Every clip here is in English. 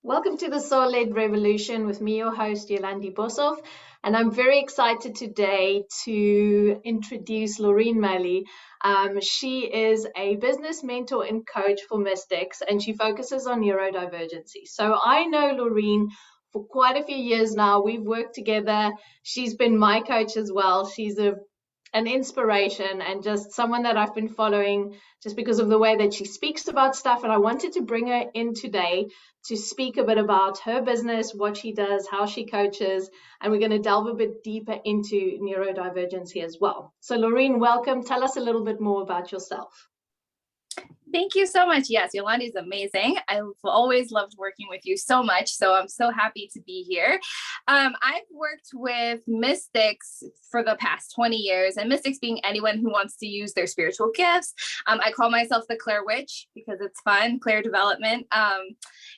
Welcome to the Soul-Led Revolution with me, your host, Yolandi Boshoff. And I'm very excited today to introduce Laureen Malley. She is a business mentor and coach for mystics, and she focuses on neurodivergency. So I know Laureen for quite a few years now. We've worked together. She's been my coach as well. She's an inspiration and just someone that I've been following just because of the way that she speaks about stuff. And I wanted to bring her in today to speak a bit about her business, what she does, how she coaches, and we're going to delve a bit deeper into neurodivergency as well. So Laureen, welcome. Tell us a little bit more about yourself. Thank you so much. Yes, Yolandi is amazing. I've always loved working with you so much. So I'm so happy to be here. I've worked with mystics for the past 20 years, and mystics being anyone who wants to use their spiritual gifts. I call myself the Claire Witch because it's fun, Claire development.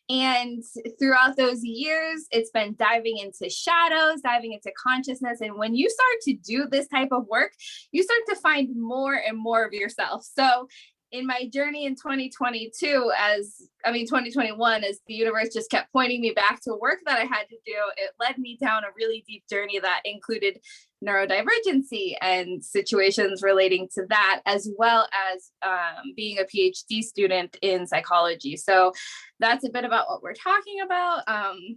And throughout those years, it's been diving into shadows, diving into consciousness. And when you start to do this type of work, you start to find more and more of yourself. So in my journey in 2021, as the universe just kept pointing me back to work that I had to do, it led me down a really deep journey that included neurodivergency and situations relating to that, as well as being a PhD student in psychology. So that's a bit about what we're talking about.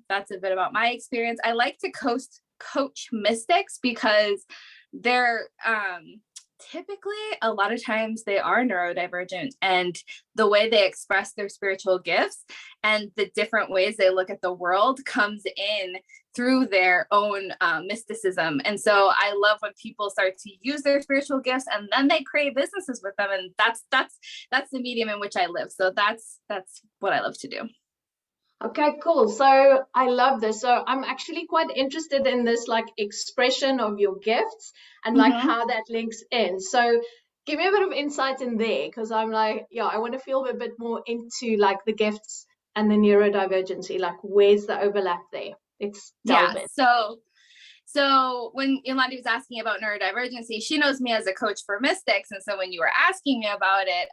That's a bit about my experience. I like to coach mystics because they're typically, a lot of times they are neurodivergent, and the way they express their spiritual gifts and the different ways they look at the world comes in through their own mysticism. And so I love when people start to use their spiritual gifts and then they create businesses with them. And that's the medium in which I live. So that's what I love to do. Okay, cool. So I love this. So I'm actually quite interested in this like expression of your gifts and like how that links in. So give me a bit of insight in there, because I'm like, yeah, I want to feel a bit more into like the gifts and the neurodivergency, like where's the overlap there? Let's delve in. So when Yolandi was asking about neurodivergency, she knows me as a coach for mystics. And so when you were asking me about it,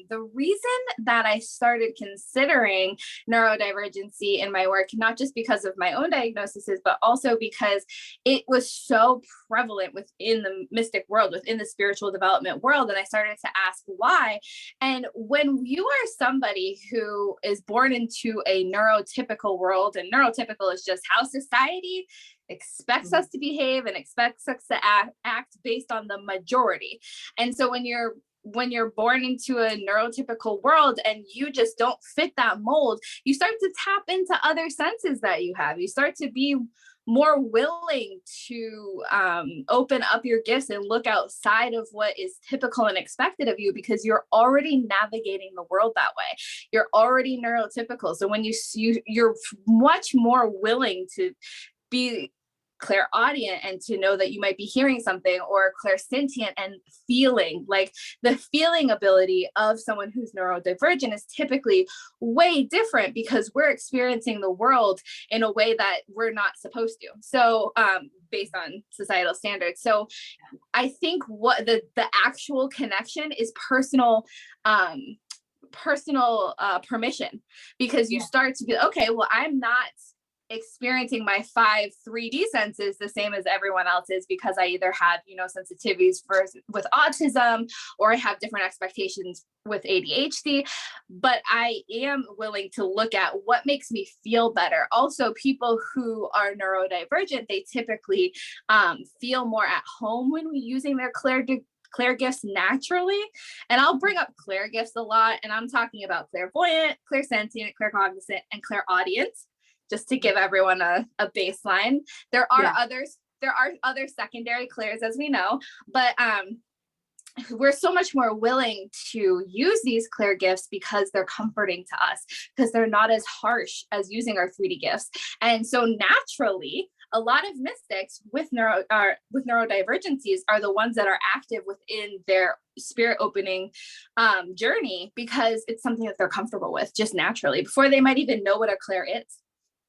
the reason that I started considering neurodivergency in my work, not just because of my own diagnoses, but also because it was so prevalent within the mystic world, within the spiritual development world. And I started to ask why. And when you are somebody who is born into a neurotypical world, and neurotypical is just how society expects us to behave and expects us to act based on the majority. And so when you're born into a neurotypical world and you just don't fit that mold, you start to tap into other senses that you have. You start to be more willing to open up your gifts and look outside of what is typical and expected of you, because you're already navigating the world that way. You're already neurotypical. So when you're much more willing to be clairaudient and to know that you might be hearing something, or clairsentient and feeling. Like the feeling ability of someone who's neurodivergent is typically way different because we're experiencing the world in a way that we're not supposed to. So based on societal standards. So I think what the actual connection is personal permission, because you start to be, okay, well, I'm not experiencing my 5 3D senses the same as everyone else is, because I either have, sensitivities with autism, or I have different expectations with ADHD, but I am willing to look at what makes me feel better. Also, people who are neurodivergent, they typically feel more at home when we're using their Claire gifts naturally. And I'll bring up Claire gifts a lot, and I'm talking about clairvoyant, clairsentient, claircognizant, and clairaudience, just to give everyone a baseline. There are other secondary clairs, as we know, but we're so much more willing to use these Claire gifts because they're comforting to us, because they're not as harsh as using our 3D gifts. And so naturally, a lot of mystics with neurodivergencies are the ones that are active within their spirit opening journey, because it's something that they're comfortable with just naturally before they might even know what a Claire is.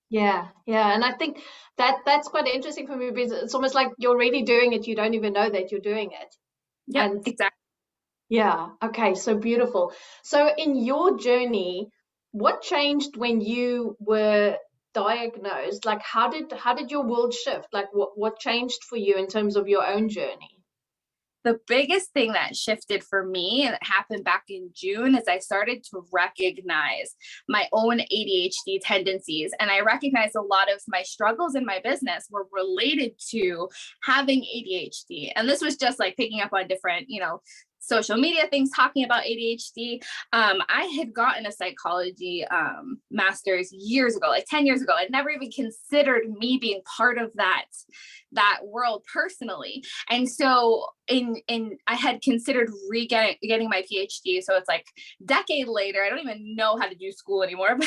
Yeah. And I think that's quite interesting for me, because it's almost like you're already doing it. You don't even know that you're doing it. Yeah, exactly. Yeah. Okay. So beautiful. So in your journey, what changed when you were diagnosed? Like, how did your world shift? Like, what changed for you in terms of your own journey? The biggest thing that shifted for me, and it happened back in June, is I started to recognize my own ADHD tendencies. And I recognized a lot of my struggles in my business were related to having ADHD. And this was just like picking up on different, social media things talking about ADHD. I had gotten a psychology master's years ago, like 10 years ago. I'd never even considered me being part of that world personally. And so I had considered getting my PhD. So it's like a decade later, I don't even know how to do school anymore.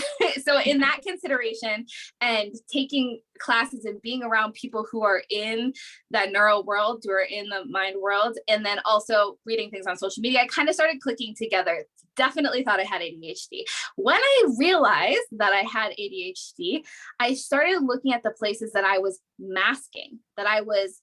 So in that consideration and taking classes and being around people who are in that neuro world, who are in the mind world, and then also reading things on social media, I kind of started clicking together. Definitely thought I had ADHD. When I realized that I had ADHD, I started looking at the places that I was masking, that I was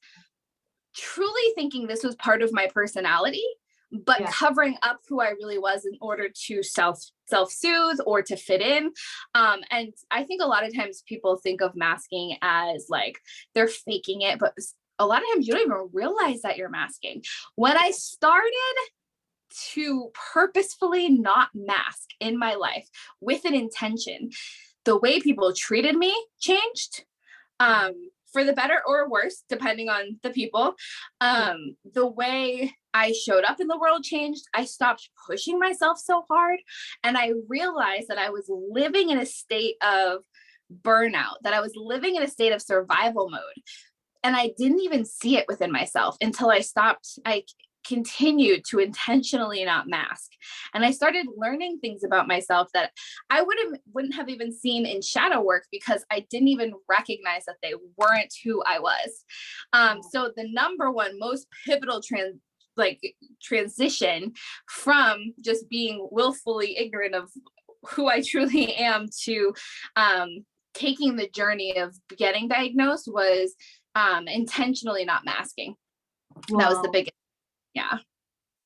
truly thinking this was part of my personality, but covering up who I really was in order to self-soothe or to fit in. And I think a lot of times people think of masking as like they're faking it, but a lot of times you don't even realize that you're masking. When I started to purposefully not mask in my life with an intention, the way people treated me changed. For the better or worse, depending on the people. The way I showed up in the world changed. I stopped pushing myself so hard. And I realized that I was living in a state of burnout, that I was living in a state of survival mode. And I didn't even see it within myself until I stopped. I continued to intentionally not mask. And I started learning things about myself that I wouldn't have even seen in shadow work because I didn't even recognize that they weren't who I was. So the number one most pivotal transition from just being willfully ignorant of who I truly am to taking the journey of getting diagnosed was intentionally not masking. Wow. That was the biggest. Yeah.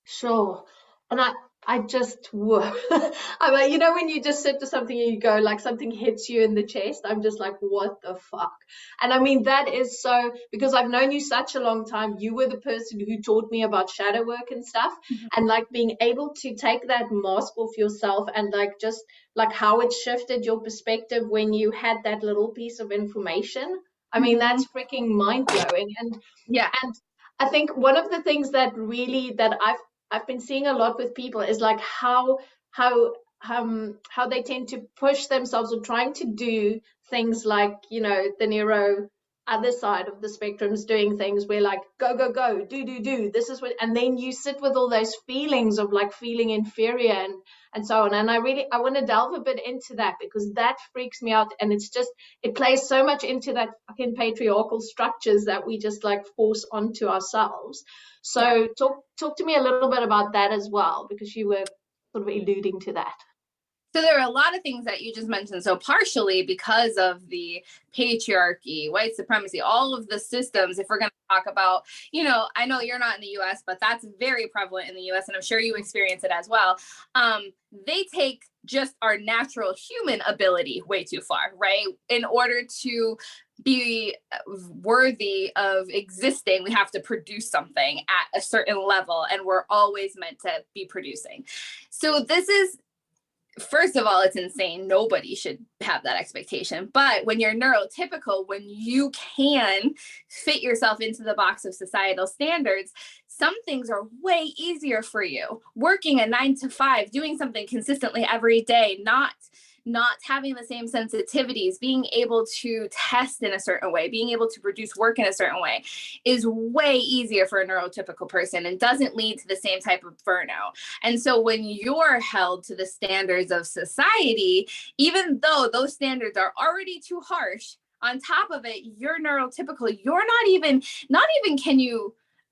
Sure. And I just, I'm like, when you just sit to something and you go, like something hits you in the chest, I'm just like, what the fuck? And I mean, that is so, because I've known you such a long time. You were the person who taught me about shadow work and stuff. Mm-hmm. And like being able to take that mask off yourself and like just like how it shifted your perspective when you had that little piece of information. I mean, that's freaking mind blowing. And I think one of the things that I've been seeing a lot with people is like how they tend to push themselves or trying to do things like, the neuro other side of the spectrum is doing things where like go do this is what, and then you sit with all those feelings of like feeling inferior and so on. And I want to delve a bit into that because that freaks me out, and it plays so much into that fucking patriarchal structures that we just like force onto ourselves. So talk to me a little bit about that as well, because you were sort of alluding to that. So there are a lot of things that you just mentioned. So partially because of the patriarchy, white supremacy, all of the systems, if we're going to talk about, I know you're not in the US, but that's very prevalent in the US, and I'm sure you experience it as well. They take just our natural human ability way too far, right? In order to be worthy of existing, we have to produce something at a certain level, and we're always meant to be producing. So this is, first of all, it's insane. Nobody should have that expectation. But when you're neurotypical, when you can fit yourself into the box of societal standards, some things are way easier for you. Working a 9 to 5, doing something consistently every day, not having the same sensitivities, being able to test in a certain way, being able to produce work in a certain way is way easier for a neurotypical person and doesn't lead to the same type of burnout. And so when you're held to the standards of society, even though those standards are already too harsh, on top of it, you're neurotypical, you're not even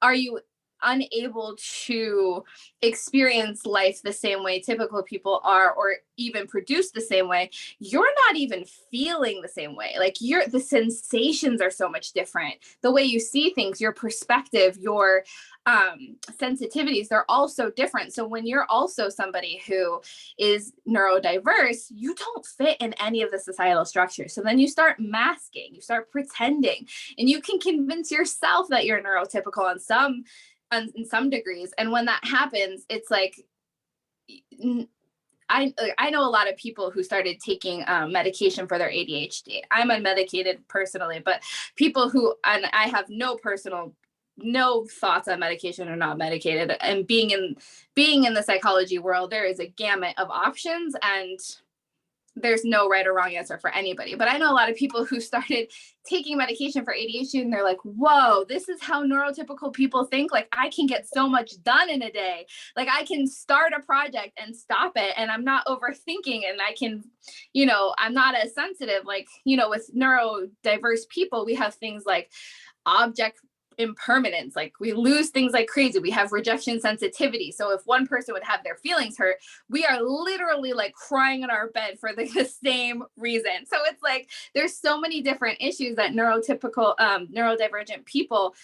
are you unable to experience life the same way typical people are, or even produce the same way, you're not even feeling the same way. Like the sensations are so much different. The way you see things, your perspective, your sensitivities, they're all so different. So when you're also somebody who is neurodiverse, you don't fit in any of the societal structures. So then you start masking, you start pretending, and you can convince yourself that you're neurotypical in some degrees. And when that happens, it's like, I know a lot of people who started taking medication for their ADHD. I'm unmedicated personally, but people who, and I have no thoughts on medication or not medicated. And being in the psychology world, there is a gamut of options, and there's no right or wrong answer for anybody. But I know a lot of people who started taking medication for ADHD, and they're like, whoa, this is how neurotypical people think. Like, I can get so much done in a day. Like, I can start a project and stop it, and I'm not overthinking, and I can, I'm not as sensitive. Like, with neurodiverse people, we have things like object impermanence, like we lose things like crazy. We have rejection sensitivity. So if one person would have their feelings hurt, we are literally like crying in our bed for the same reason. So it's like there's so many different issues that neurodivergent people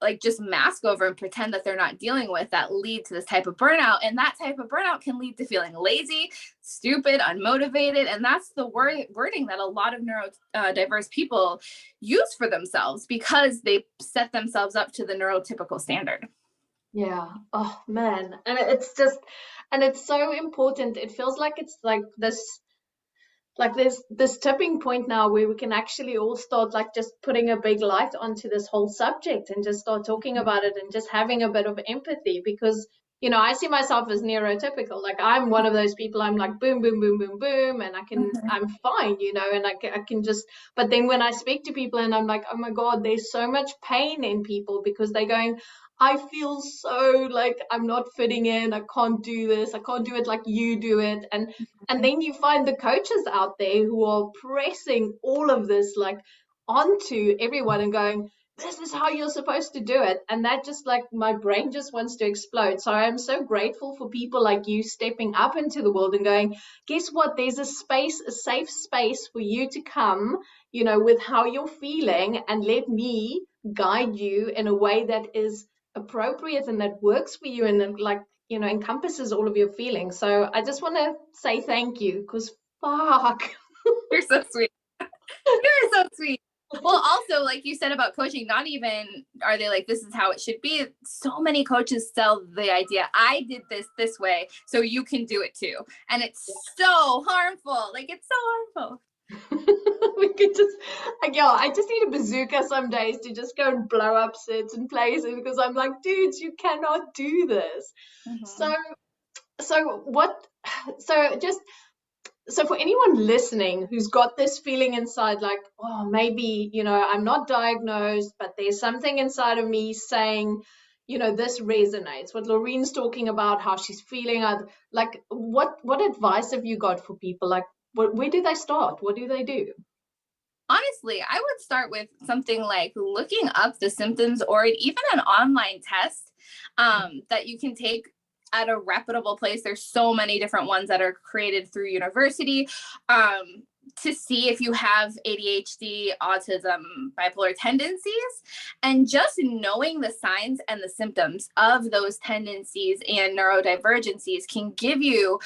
like just mask over and pretend that they're not dealing with, that lead to this type of burnout. And that type of burnout can lead to feeling lazy, stupid, unmotivated. And that's the wording that a lot of neurodiverse people use for themselves, because they set themselves up to the neurotypical standard. Yeah. Oh man. And it's so important. It feels like it's like there's this tipping point now where we can actually all start like just putting a big light onto this whole subject and just start talking about it and just having a bit of empathy, because I see myself as neurotypical. Like, I'm one of those people. I'm like boom, boom, boom, boom, boom, and I'm fine, and I can just. But then when I speak to people and I'm like, oh my God, there's so much pain in people because they're going, I feel so like I'm not fitting in. I can't do this. I can't do it like you do it. And then you find the coaches out there who are pressing all of this like onto everyone and going, this is how you're supposed to do it. And that just like my brain just wants to explode. So I'm so grateful for people like you stepping up into the world and going, guess what? There's a safe space for you to come, with how you're feeling, and let me guide you in a way that is appropriate and that works for you and like encompasses all of your feelings. So I just want to say thank you, because fuck. You're so sweet. You're so sweet. Well, also, like you said about coaching, not even are they like, this is how it should be. So many coaches sell the idea, I did this way, so you can do it too. And it's so harmful. Like, it's so harmful. We could just I just need a bazooka some days to just go and blow up certain places, because I'm like, dudes, you cannot do this. So for anyone listening who's got this feeling inside, like, oh, maybe I'm not diagnosed, but there's something inside of me saying, this resonates, what Laureen's talking about, how she's feeling, like what advice have you got for people? Like, where do they start? What do they do? Honestly, I would start with something like looking up the symptoms, or even an online test that you can take at a reputable place. There's so many different ones that are created through university to see if you have ADHD, autism, bipolar tendencies. And just knowing the signs and the symptoms of those tendencies and neurodivergencies can give you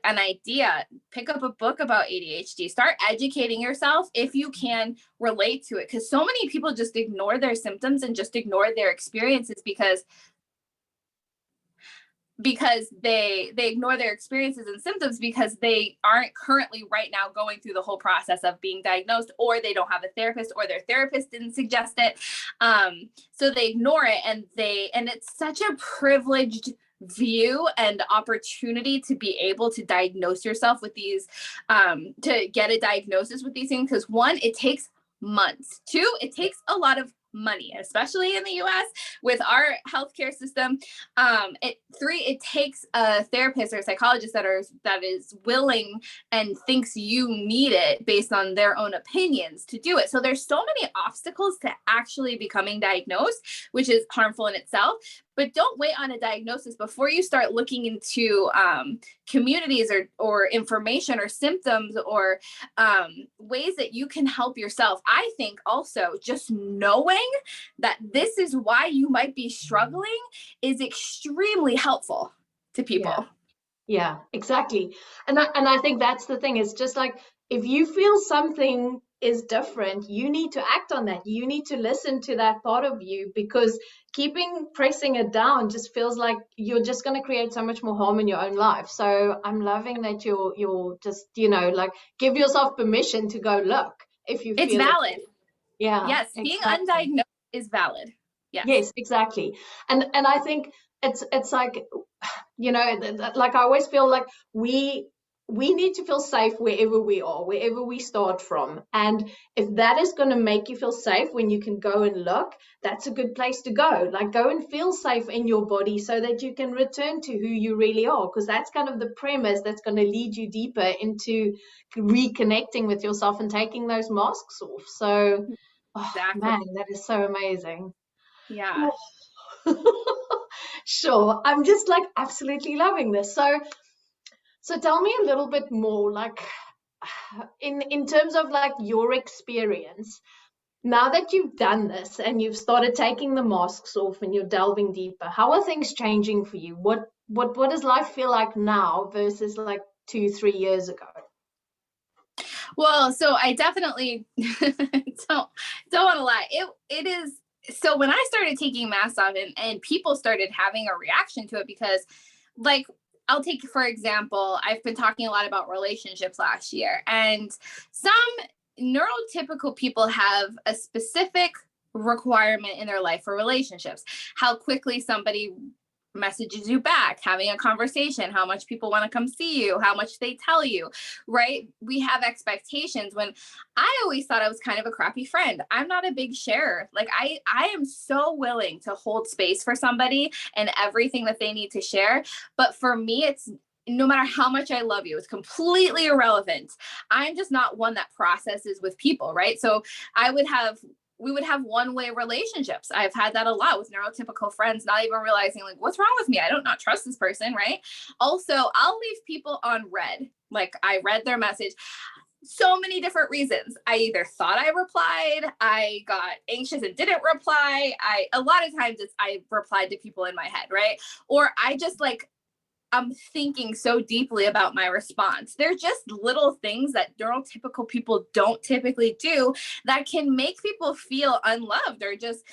an idea. Pick up a book about ADHD, start educating yourself if you can relate to it, because so many people just ignore their symptoms and just ignore their experiences because they ignore their experiences and symptoms because they aren't currently right now going through the whole process of being diagnosed, or they don't have a therapist, or their therapist didn't suggest it. So they ignore it, and it's such a privileged view and opportunity to be able to diagnose yourself with these, to get a diagnosis with these things. Because one, it takes months. Two, it takes a lot of money, especially in the US with our healthcare system. It takes a therapist or a psychologist that is willing and thinks you need it based on their own opinions to do it. So there's so many obstacles to actually becoming diagnosed, which is harmful in itself. But don't wait on a diagnosis before you start looking into communities or information or symptoms or ways that you can help yourself. I think also just knowing that this is why you might be struggling is extremely helpful to people. Yeah, exactly. And I think that's the thing. It's just like, if you feel something is different, you need to act on that. You need to listen to that part of you, because pressing it down just feels like you're just going to create so much more harm in your own life. So I'm loving that you're just, like, give yourself permission to go look if you it's feel valid. Yeah. Yes, being undiagnosed is valid. Yes, exactly. And I think it's like, like, I always feel like we need to feel safe wherever we are, wherever we start from. And if that is going to make you feel safe when you can go and look, that's a good place to go. Like, go and feel safe in your body so that you can return to who you really are, because that's kind of the premise that's going to lead you deeper into reconnecting with yourself and taking those masks off. So, Exactly. man, that is so amazing. Yeah. Sure. I'm just like absolutely loving this. So tell me a little bit more, like, in terms of like your experience, now that you've done this and you've started taking the masks off and you're delving deeper, how are things changing for you? What does life feel like now versus like 2-3 years ago? Well, so I definitely don't want to lie. It is. So when I started taking masks off and people started having a reaction to it, because, like, I'll take, for example, I've been talking a lot about relationships last year, and some neurotypical people have a specific requirement in their life for relationships. How quickly somebody messages you back, having a conversation, how much people want to come see you, how much they tell you, right? We have expectations. When I always thought I was kind of a crappy friend. I'm not a big sharer. Like, I am so willing to hold space for somebody and everything that they need to share. But for me, it's, no matter how much I love you, it's completely irrelevant. I'm just not one that processes with people, right? So we would have one-way relationships. I've had that a lot with neurotypical friends, not even realizing, like, what's wrong with me? I don't not trust this person, right? Also, I'll leave people on read. Like, I read their message. So many different reasons. I either thought I replied, I got anxious and didn't reply. A lot of times I replied to people in my head, right? Or I just, like, I'm thinking so deeply about my response. They're just little things that neurotypical people don't typically do that can make people feel unloved, or just,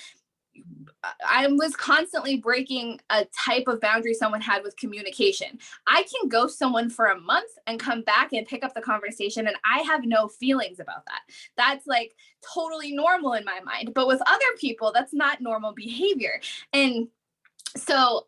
I was constantly breaking a type of boundary someone had with communication. I can ghost someone for a month and come back and pick up the conversation, and I have no feelings about that. That's like totally normal in my mind. But with other people, that's not normal behavior. And so,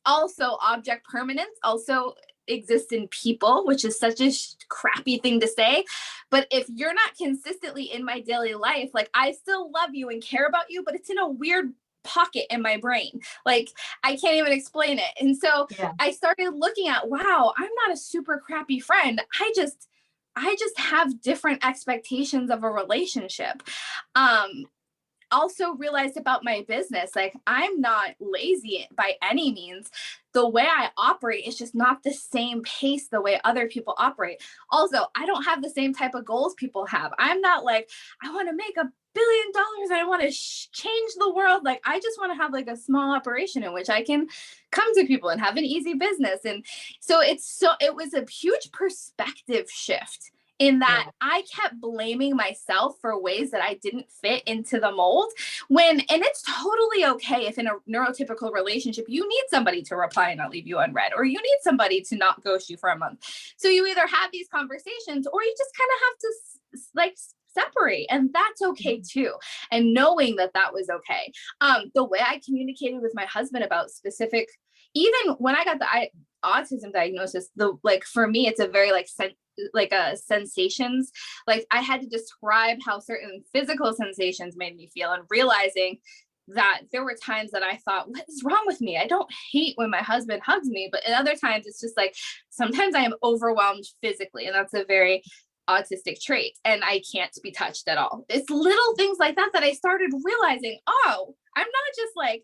also, object permanence also exists in people, which is such a crappy thing to say. But if you're not consistently in my daily life, like, I still love you and care about you, but it's in a weird pocket in my brain. Like, I can't even explain it. And so I started looking at, wow, I'm not a super crappy friend. I just have different expectations of a relationship. Also realized about my business, like, I'm not lazy by any means. The way I operate is just not the same pace the way other people operate. Also, I don't have the same type of goals people have. I'm not like, I want to make $1 billion and I want to change the world. Like, I just want to have like a small operation in which I can come to people and have an easy business. And so it was a huge perspective shift, in that I kept blaming myself for ways that I didn't fit into the mold, and it's totally okay if in a neurotypical relationship, you need somebody to reply and not leave you unread, or you need somebody to not ghost you for a month. So you either have these conversations, or you just kind of have to, like, separate, and that's okay too. And knowing that that was okay. The way I communicated with my husband about specific, even when I got autism diagnosis, for me, it's a very sensations. Like I had to describe how certain physical sensations made me feel, and realizing that there were times that I thought, what is wrong with me? I don't hate when my husband hugs me, but at other times it's just like, sometimes I am overwhelmed physically, and that's a very autistic trait, and I can't be touched at all. It's little things like that that I started realizing, oh, I'm not just like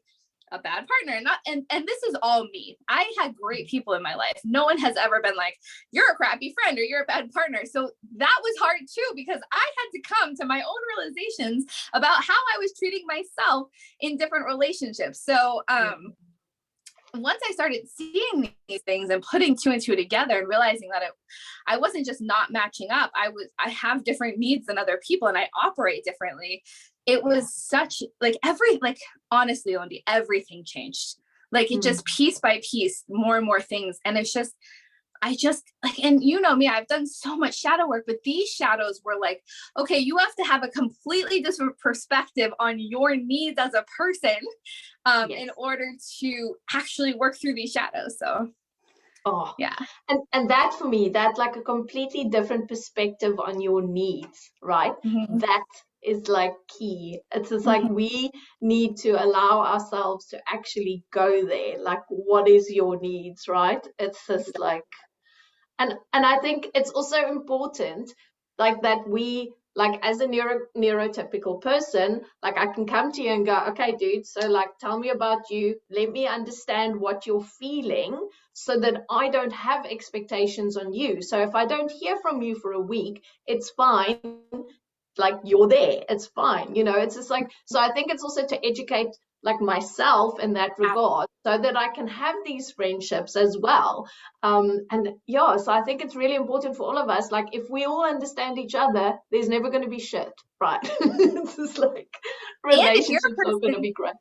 a bad partner, and this is all me. I had great people in my life. No one has ever been like, you're a crappy friend or you're a bad partner. So that was hard too, because I had to come to my own realizations about how I was treating myself in different relationships. So once I started seeing these things and putting two and two together and realizing that I wasn't just not matching up, I have different needs than other people, and I operate differently. It was such honestly, Lindy, everything changed. Like it just piece by piece, more and more things. And I just and you know me, I've done so much shadow work, but these shadows were like, okay, you have to have a completely different perspective on your needs as a person in order to actually work through these shadows. So yeah. And that for me, that like a completely different perspective on your needs, right? That is like key. It's just like we need to allow ourselves to actually go there. Like, what is your needs, right? It's just like, and I think it's also important, like that we, like as a neurotypical person, like I can come to you and go, okay, dude, so like tell me about you. Let me understand what you're feeling so that I don't have expectations on you. So if I don't hear from you for a week, it's fine. Like you're there, it's fine, it's just like, so I think it's also to educate like myself in that regard so that I can have these friendships as well. So I think it's really important for all of us, like if we all understand each other, there's never going to be shit, right? It's just like relationships are going to be great.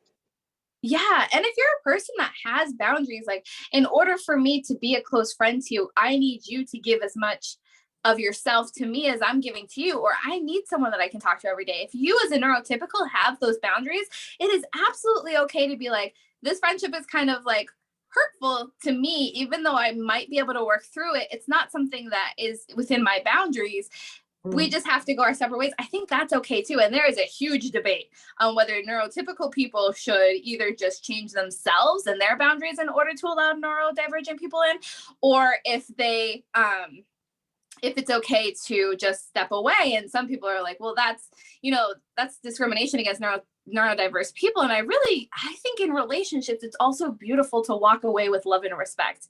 Yeah. And if you're a person that has boundaries, like in order for me to be a close friend to you, I need you to give as much of yourself to me as I'm giving to you, or I need someone that I can talk to every day. If you as a neurotypical have those boundaries, it is absolutely okay to be like, this friendship is kind of like hurtful to me, even though I might be able to work through it. It's not something that is within my boundaries. We just have to go our separate ways. I think that's okay too. And there is a huge debate on whether neurotypical people should either just change themselves and their boundaries in order to allow neurodivergent people in, or if it's okay to just step away. And some people are like, well, that's discrimination against neurodiverse people. And I think in relationships, it's also beautiful to walk away with love and respect.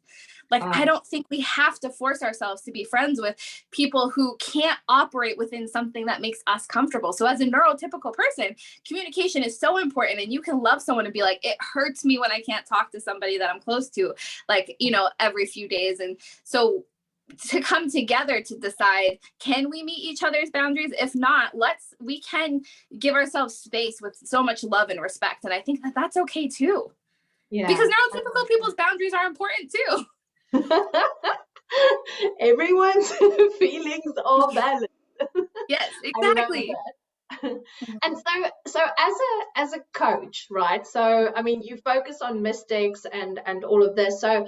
Like, I don't think we have to force ourselves to be friends with people who can't operate within something that makes us comfortable. So as a neurotypical person, communication is so important, and you can love someone and be like, it hurts me when I can't talk to somebody that I'm close to, like, every few days. And so to come together to decide, can we meet each other's boundaries? If not, we can give ourselves space with so much love and respect. And I think that that's okay too. Yeah. Because neurotypical people's boundaries are important too. Everyone's feelings are valid. Yes, exactly. And so as a coach, right? So I mean, you focus on mystics and all of this. So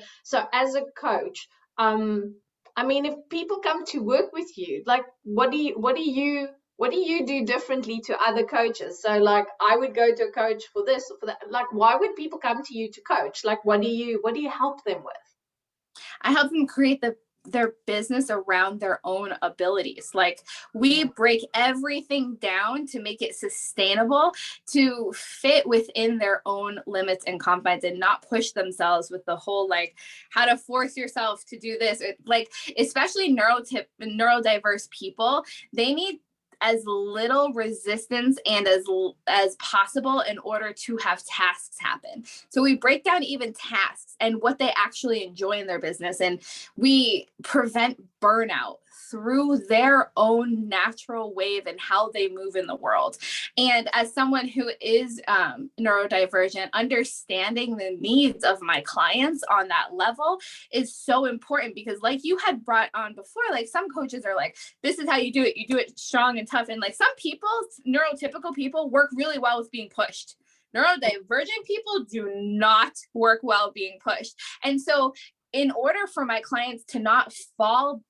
as a coach, I mean, if people come to work with you, like, what do you do differently to other coaches? So, like, I would go to a coach for this or for that. Like, why would people come to you to coach? Like, what do you help them with? I help them create their business around their own abilities. Like, we break everything down to make it sustainable, to fit within their own limits and confines, and not push themselves with the whole, like, how to force yourself to do this. Like, especially neurodiverse people, they need as little resistance and as possible in order to have tasks happen. So we break down even tasks and what they actually enjoy in their business, and we prevent burnout through their own natural wave and how they move in the world. And as someone who is neurodivergent, understanding the needs of my clients on that level is so important, because like you had brought on before, like, some coaches are like, this is how you do it. You do it strong and tough. And like, some people, neurotypical people, work really well with being pushed. Neurodivergent people do not work well being pushed. And so in order for my clients to not fall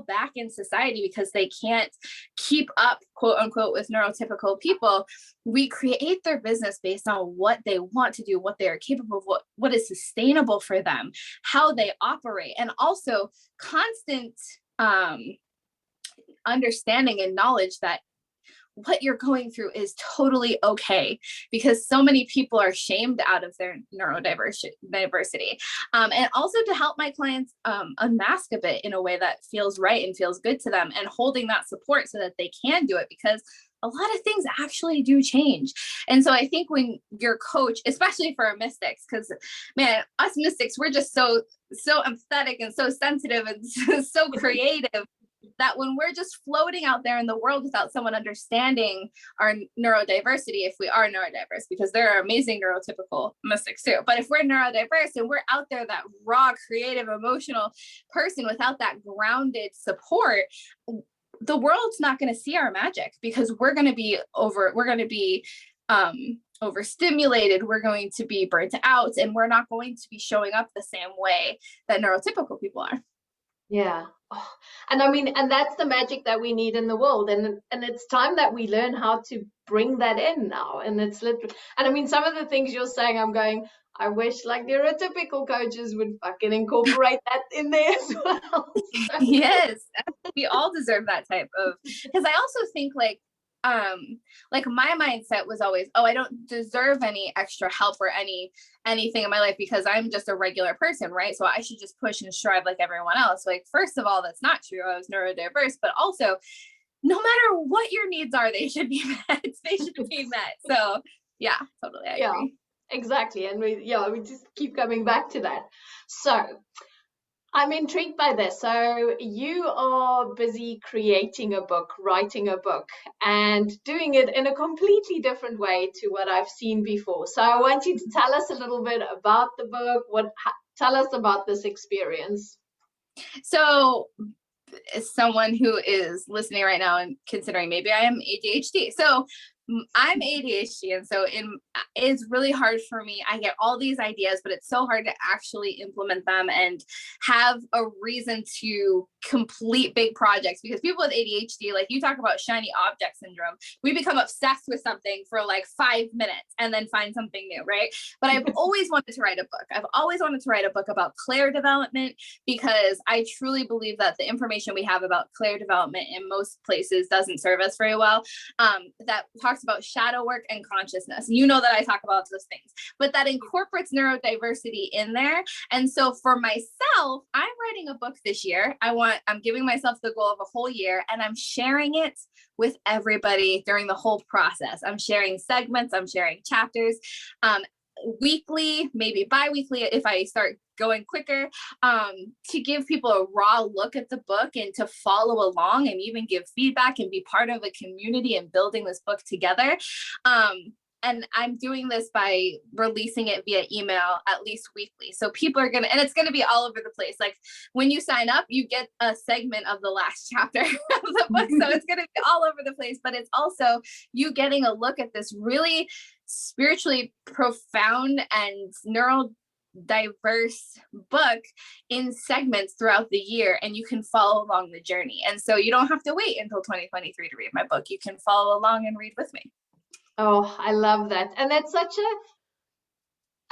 back in society because they can't keep up, quote unquote, with neurotypical people, we create their business based on what they want to do, what they are capable of, what is sustainable for them, how they operate, and also constant understanding and knowledge that what you're going through is totally okay, because so many people are shamed out of their neurodiversity. And also to help my clients unmask a bit in a way that feels right and feels good to them, and holding that support so that they can do it, because a lot of things actually do change. And so I think when your coach, especially for our mystics, because man, us mystics, we're just so empathetic and so sensitive and so creative, that when we're just floating out there in the world without someone understanding our neurodiversity, if we are neurodiverse, because there are amazing neurotypical mystics too, but if we're neurodiverse and we're out there, that raw, creative, emotional person, without that grounded support, the world's not going to see our magic, because we're going to be overstimulated, we're going to be burnt out, and we're not going to be showing up the same way that neurotypical people are. Yeah. Oh, and I mean, and that's the magic that we need in the world. And it's time that we learn how to bring that in now. And it's literally, and I mean, some of the things you're saying, I'm going, I wish like neurotypical coaches would fucking incorporate that in there as well. So. Yes, we all deserve that type of, because I also think like my mindset was always, oh, I don't deserve any extra help or anything in my life because I'm just a regular person, right? So I should just push and strive like everyone else. Like, first of all, that's not true. I was neurodiverse, but also no matter what your needs are, they should be met. They should be met. So yeah, totally. I agree. Exactly. And we just keep coming back to that. So I'm intrigued by this. So you are busy creating a book, writing a book, and doing it in a completely different way to what I've seen before. So I want you to tell us a little bit about the book. Tell us about this experience. So as someone who is listening right now and considering maybe I am ADHD. So I'm ADHD, and so it's really hard for me. I get all these ideas, but it's so hard to actually implement them and have a reason to complete big projects, because people with ADHD, like you talk about shiny object syndrome, we become obsessed with something for like 5 minutes and then find something new, right? But I've always wanted to write a book. I've always wanted to write a book about clair development, because I truly believe that the information we have about clair development in most places doesn't serve us very well. That talks about shadow work and consciousness. You know that I talk about those things, but that incorporates neurodiversity in there. And so for myself, I'm writing a book this year. I'm giving myself the goal of a whole year, and I'm sharing it with everybody during the whole process. I'm sharing segments, I'm sharing chapters, weekly, maybe bi-weekly if I start going quicker, to give people a raw look at the book and to follow along and even give feedback and be part of a community and building this book together. And I'm doing this by releasing it via email at least weekly. So people are and it's gonna be all over the place. Like when you sign up, you get a segment of the last chapter of the book. So it's gonna be all over the place, but it's also you getting a look at this really spiritually profound and neurodiverse book in segments throughout the year, and you can follow along the journey. And so you don't have to wait until 2023 to read my book. You can follow along and read with me. Oh, I love that. And that's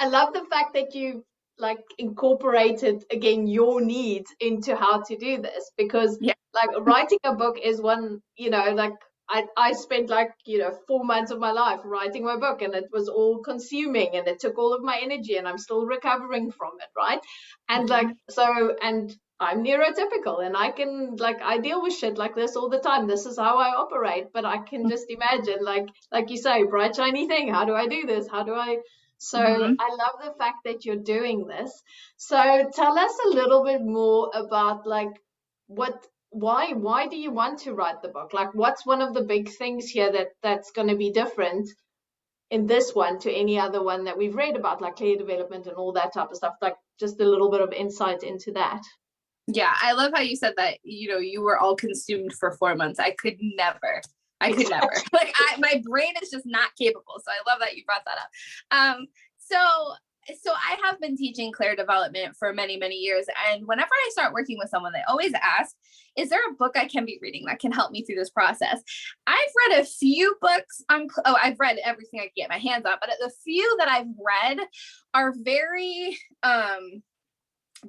I love the fact that you like incorporated again your needs into how to do this, because like writing a book is one, like I spent 4 months of my life writing my book, and it was all consuming and it took all of my energy, and I'm still recovering from it, right? And and I'm neurotypical, and I can I deal with shit like this all the time. This is how I operate. But I can just imagine, like you say, bright shiny thing. How do I do this? How do I? So I love the fact that you're doing this. So tell us a little bit more about why do you want to write the book? Like, what's one of the big things here that's going to be different in this one to any other one that we've read about, like clair development and all that type of stuff? Like, just a little bit of insight into that. Yeah, I love how you said that, you were all consumed for 4 months. I could never. My brain is just not capable. So I love that you brought that up. So So I have been teaching Claire development for many, many years. And whenever I start working with someone, they always ask, is there a book I can be reading that can help me through this process? I've read a few books on, I've read everything I can get my hands on, but the few that I've read are very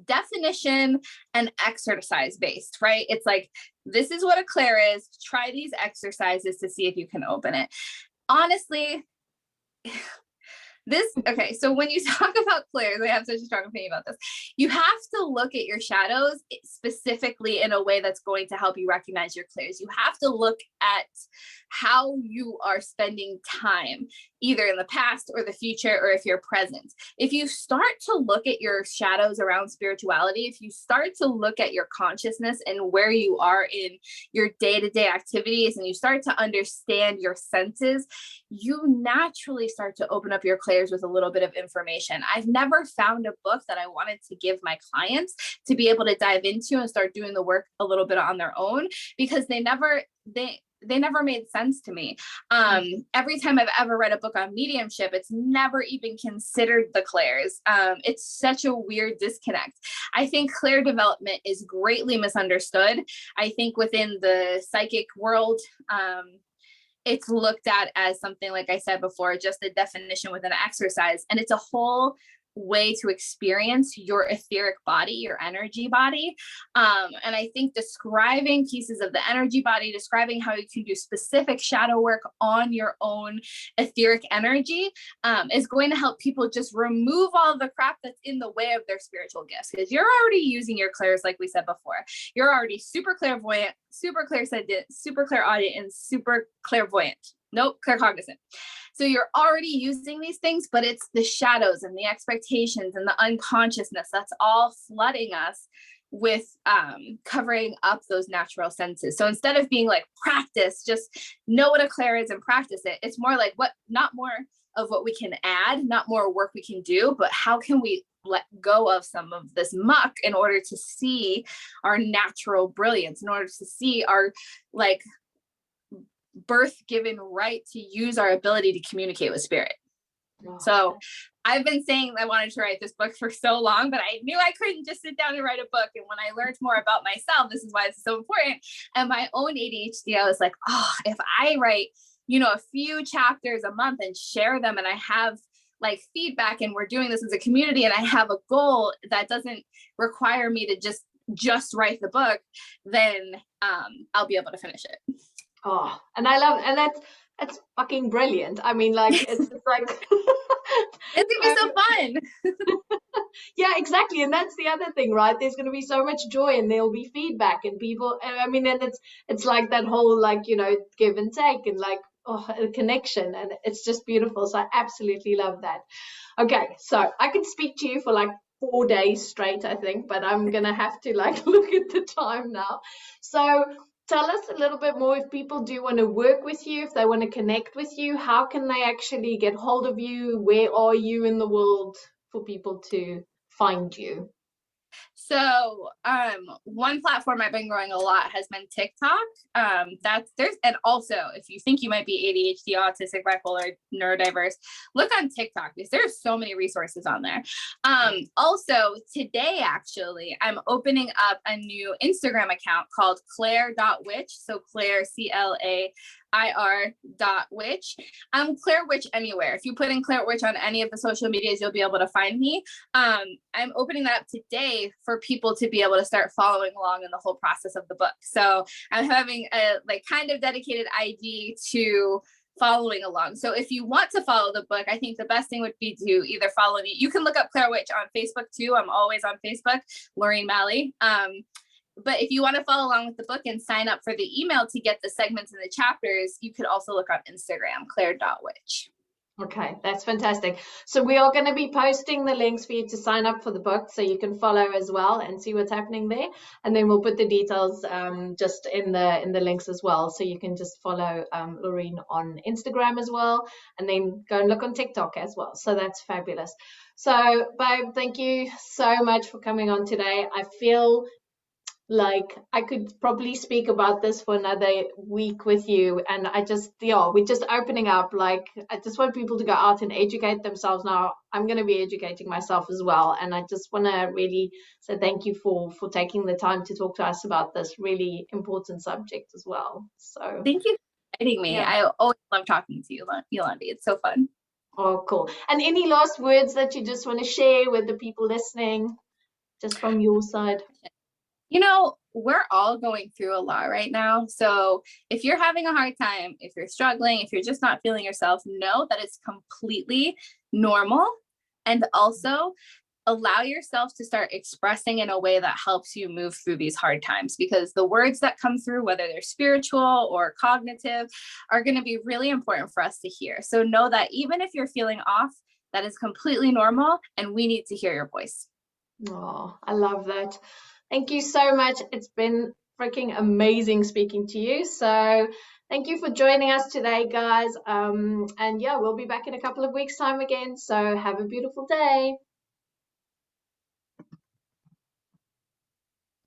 definition and exercise based, right? It's like, this is what a Claire is. Try these exercises to see if you can open it. Honestly, okay, so when you talk about Claire's, I have such a strong opinion about this. You have to look at your shadows specifically in a way that's going to help you recognize your Claire's. You have to look at how you are spending time, either in the past or the future, or if you're present. If you start to look at your shadows around spirituality, if you start to look at your consciousness and where you are in your day-to-day activities, and you start to understand your senses, you naturally start to open up your Claire's with a little bit of information. I've never found a book that I wanted to give my clients to be able to dive into and start doing the work a little bit on their own, because they never made sense to me. Every time I've ever read a book on mediumship, it's never even considered the Claire's. It's such a weird disconnect. I think Claire development is greatly misunderstood. I think within the psychic world, it's looked at as something, like I said before, just a definition with an exercise. And it's a whole way to experience your etheric body, your energy body. And I think describing pieces of the energy body, describing how you can do specific shadow work on your own etheric energy, is going to help people just remove all the crap that's in the way of their spiritual gifts. Because you're already using your Clairs, like we said before. You're already super clairvoyant, super clairsentient, super clairaudient, and super clairvoyant. Nope, claircognizant. So you're already using these things, but it's the shadows and the expectations and the unconsciousness that's all flooding us with covering up those natural senses. So instead of being like, practice, just know what a Claire is and practice it, it's more like, not more of what we can add, not more work we can do, but how can we let go of some of this muck in order to see our natural brilliance, in order to see our like birth-given right to use our ability to communicate with spirit. Wow. So I've been saying I wanted to write this book for so long, but I knew I couldn't just sit down and write a book. And when I learned more about myself, this is why it's so important, and my own ADHD, I was like, oh, if I write, a few chapters a month and share them, and I have like feedback, and we're doing this as a community, and I have a goal that doesn't require me to just write the book, then I'll be able to finish it. Oh, and I love, and that's fucking brilliant. I mean, like, it's just like it's gonna be so fun. Yeah, exactly. And that's the other thing, right? There's going to be so much joy, and there'll be feedback, and people, I mean, and it's like that whole, like, give and take, and like, a connection, and it's just beautiful. So I absolutely love that. Okay, so I could speak to you for like 4 days straight, I think, but I'm gonna have to like look at the time now. So tell us a little bit more, if people do want to work with you, if they want to connect with you, how can they actually get hold of you? Where are you in the world for people to find you? So one platform I've been growing a lot has been TikTok. And also, if you think you might be ADHD, autistic, bipolar, neurodiverse, look on TikTok, because there's so many resources on there. Also today, actually, I'm opening up a new Instagram account called Claire.witch. So Claire, CLAIR.witch. I'm Claire Witch anywhere. If you put in Claire Witch on any of the social medias, you'll be able to find me. I'm opening that up today for people to be able to start following along in the whole process of the book. So I'm having a kind of dedicated ID to following along. So if you want to follow the book, I think the best thing would be to either follow me. You can look up Claire Witch on Facebook too. I'm always on Facebook, Laureen Malley. But if you want to follow along with the book and sign up for the email to get the segments and the chapters, you could also look on Instagram, Claire.witch. Okay, that's fantastic. So we are going to be posting the links for you to sign up for the book, so you can follow as well and see what's happening there. And then we'll put the details just in the links as well, so you can just follow Laureen on Instagram as well, and then go and look on TikTok as well. So that's fabulous. So, babe, thank you so much for coming on today. I feel like I could probably speak about this for another week with you. And I just, yeah, we're just opening up. Like, I just want people to go out and educate themselves. Now, I'm going to be educating myself as well. And I just want to really say thank you for taking the time to talk to us about this really important subject as well. So Thank you for inviting me. yeah. I always love talking to you, Yolandi. It's so fun. Oh, cool. And any last words that you just want to share with the people listening, just from your side? You know, we're all going through a lot right now. So if you're having a hard time, if you're struggling, if you're just not feeling yourself, know that it's completely normal. And also allow yourself to start expressing in a way that helps you move through these hard times, because the words that come through, whether they're spiritual or cognitive, are going to be really important for us to hear. So know that even if you're feeling off, that is completely normal, and we need to hear your voice. Oh, I love that. Thank you so much. It's been freaking amazing speaking to you. So thank you for joining us today, guys. And yeah, we'll be back in a couple of weeks' time again. So have a beautiful day.